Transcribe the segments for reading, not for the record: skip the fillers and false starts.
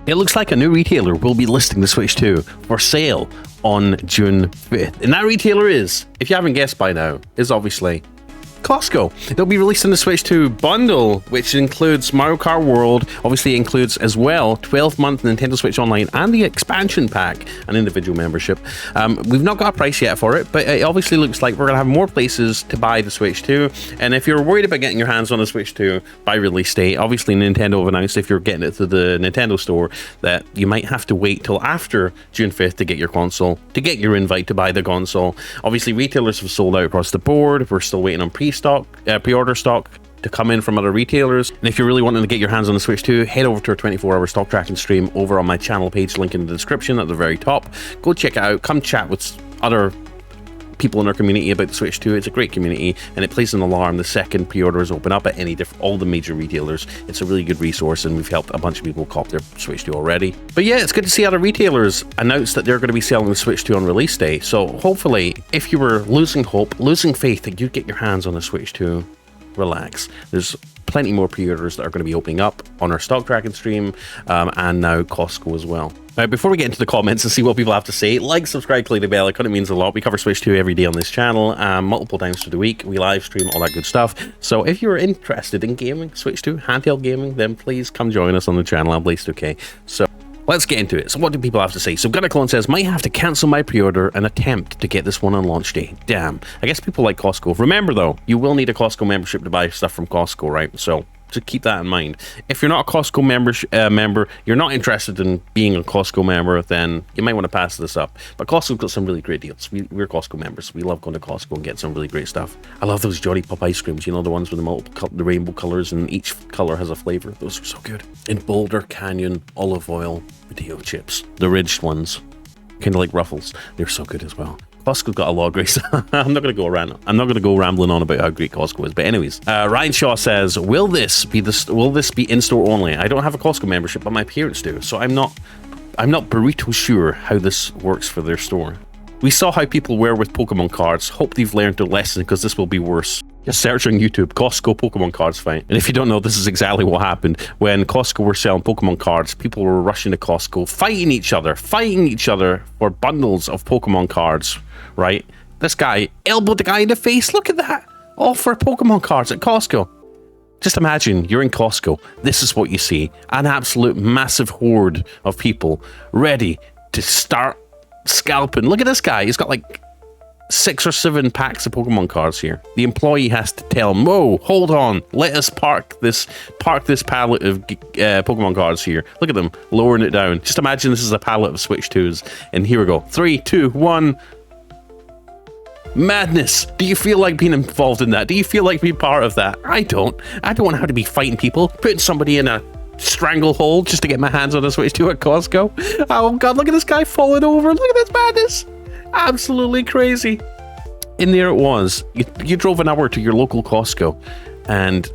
It looks like a new retailer will be listing the Switch 2 for sale on June 5th. And that retailer is, if you haven't guessed by now, is obviously Costco. They'll be releasing the Switch 2 bundle, which includes Mario Kart World, obviously includes as well 12-month Nintendo Switch Online and the expansion pack, an individual membership. We've not got a price yet for it, but it obviously looks like we're going to have more places to buy the Switch 2. And if you're worried about getting your hands on the Switch 2 by release date, obviously Nintendo have announced if you're getting it through the Nintendo store that you might have to wait till after June 5th to get your console, to get your invite to buy the console. Obviously retailers have sold out across the board. We're still waiting on pre-order stock to come in from other retailers. And if you're really wanting to get your hands on the Switch 2, head over to our 24-hour stock tracking stream over on my channel page, link in the description at the very top. Go check it out. Come chat with other people in our community about the Switch 2. It's a great community, and it plays an alarm the second pre-orders open up at all the major retailers. It's a really good resource, and we've helped a bunch of people cop their Switch 2 already. But yeah, it's good to see other retailers announce that they're going to be selling the Switch 2 on release day. So hopefully, if you were losing hope, losing faith that you'd get your hands on the Switch 2, relax. There's plenty more pre-orders that are going to be opening up on our stock tracking stream, and now Costco as well. Now, before we get into the comments and see what people have to say, like, subscribe, click the bell. It kind of means a lot. We cover Switch 2 every day on this channel, multiple times through the week. We live stream, all that good stuff. So if you're interested in gaming, Switch 2, handheld gaming, then please come join us on the channel. I'm Blazed2k. So let's get into it. So what do people have to say? So Gunnerclone says, might have to cancel my pre-order and attempt to get this one on launch day. Damn. I guess people like Costco. Remember though, you will need a Costco membership to buy stuff from Costco, right? So just keep that in mind. If you're not a Costco member, you're not interested in being a Costco member, then you might want to pass this up. But Costco's got some really great deals. We're Costco members. We love going to Costco and getting some really great stuff. I love those Jolly Pop ice creams. You know, the ones with the rainbow colors, and each color has a flavor. Those are so good. In Boulder Canyon olive oil potato chips, the ridged ones, kind of like Ruffles. They're so good as well. Costco's got a lot of great stuff. I'm not going to go rambling on about how great Costco is. But anyways, Ryan Shaw says, will this be in-store only? I don't have a Costco membership, but my parents do. So I'm not burrito sure how this works for their store. We saw how people were with Pokemon cards. Hope they've learned their lesson, because this will be worse. Just search on YouTube, Costco Pokemon cards fight. And if you don't know, this is exactly what happened. When Costco were selling Pokemon cards, people were rushing to Costco, fighting each other for bundles of Pokemon cards, right? This guy elbowed the guy in the face. Look at that. All for Pokemon cards at Costco. Just imagine you're in Costco. This is what you see. An absolute massive horde of people ready to start scalping. Look at this guy. He's got like 6 or 7 packs of Pokemon cards here. The employee has to tell him, whoa, hold on, let us park this pallet of Pokemon cards here. Look at them lowering it down. Just imagine this is a pallet of Switch 2s, and here we go. 3, 2, 1. Madness. Do you feel like being involved in that? Do you feel like being part of that? I don't want to have to be fighting people, putting somebody in a stranglehold just to get my hands on a Switch 2 at Costco. Oh god, look at this guy falling over. Look at this madness. Absolutely crazy. And there it was. You drove an hour to your local Costco, and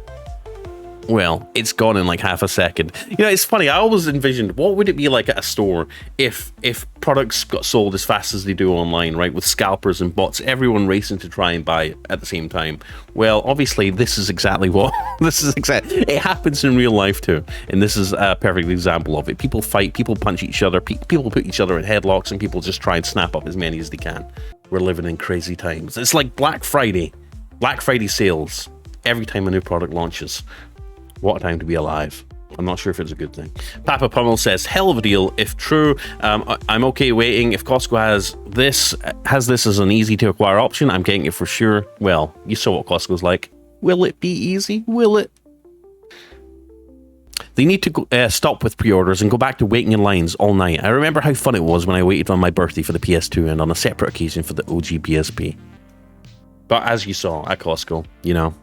well, it's gone in like half a second. You know, it's funny. I always envisioned, what would it be like at a store if products got sold as fast as they do online, right? With scalpers and bots, everyone racing to try and buy at the same time. Well, obviously, this is exactly what it happens in real life too, and this is a perfect example of it. People fight, people punch each other, people put each other in headlocks, and people just try and snap up as many as they can. We're living in crazy times. It's like Black Friday sales every time a new product launches. What a time to be alive. I'm not sure if it's a good thing. Papa Pummel says, hell of a deal. If true, I'm okay waiting. If Costco has this as an easy to acquire option, I'm getting it for sure. Well, you saw what Costco's like. Will it be easy? Will it? They need to stop with pre-orders and go back to waiting in lines all night. I remember how fun it was when I waited on my birthday for the PS2 and on a separate occasion for the OG PSP. But as you saw at Costco, you know,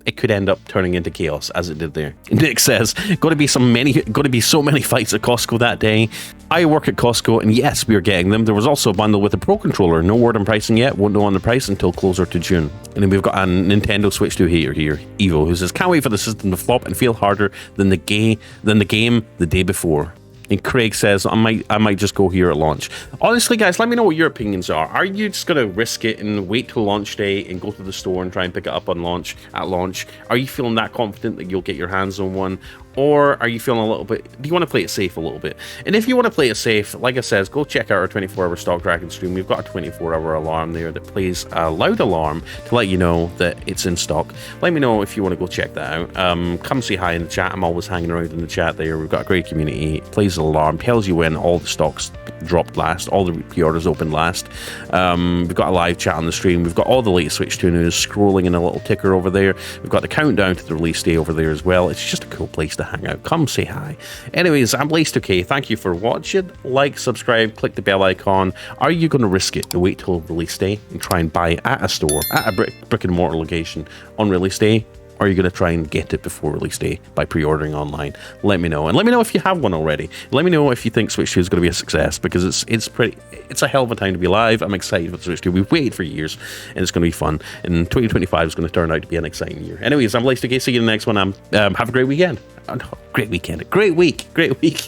it could end up turning into chaos as it did there. Nick says, got to be so many fights at Costco that day. I work at Costco, and yes, we are getting them. There was also a bundle with a Pro Controller. No word on pricing yet. Won't know on the price until closer to June. And then we've got a Nintendo Switch 2 hater here, Evo, who says, can't wait for the system to flop and feel harder than the game the day before. And Craig says, I might just go here at launch. Honestly, guys, let me know what your opinions are. Are you just going to risk it and wait till launch day and go to the store and try and pick it up on launch? Are you feeling that confident that you'll get your hands on one? Or are you feeling a little bit, do you want to play it safe a little bit? And if you want to play it safe, like I said, go check out our 24-hour stock tracking stream. We've got a 24-hour alarm there that plays a loud alarm to let you know that it's in stock. Let me know if you want to go check that out. Come say hi in the chat. I'm always hanging around in the chat there. We've got a great community. It plays an alarm, tells you when all the stocks dropped last, all the pre-orders opened last. We've got a live chat on the stream. We've got all the latest Switch 2 news scrolling in a little ticker over there. We've got the countdown to the release day over there as well. It's just a cool place to hang out. Come say hi. Anyways, I'm Blaze2K. Thank you for watching. Like, subscribe, click the bell icon. Are you going to risk it to wait till release day and try and buy it at a store, at a brick and mortar location on release day? Or are you going to try and get it before release day by pre-ordering online? Let me know. And let me know if you have one already. Let me know if you think Switch 2 is going to be a success, because it's a hell of a time to be alive. I'm excited for Switch 2. We've waited for years, and it's going to be fun. And 2025 is going to turn out to be an exciting year. Anyways, I'm Blaze2K. See you in the next one. Have a great weekend. Oh, no, great weekend. Great week. Great week.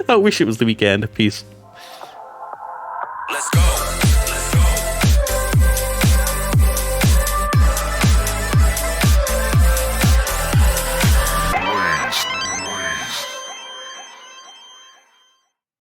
I wish it was the weekend. Peace. Let's go.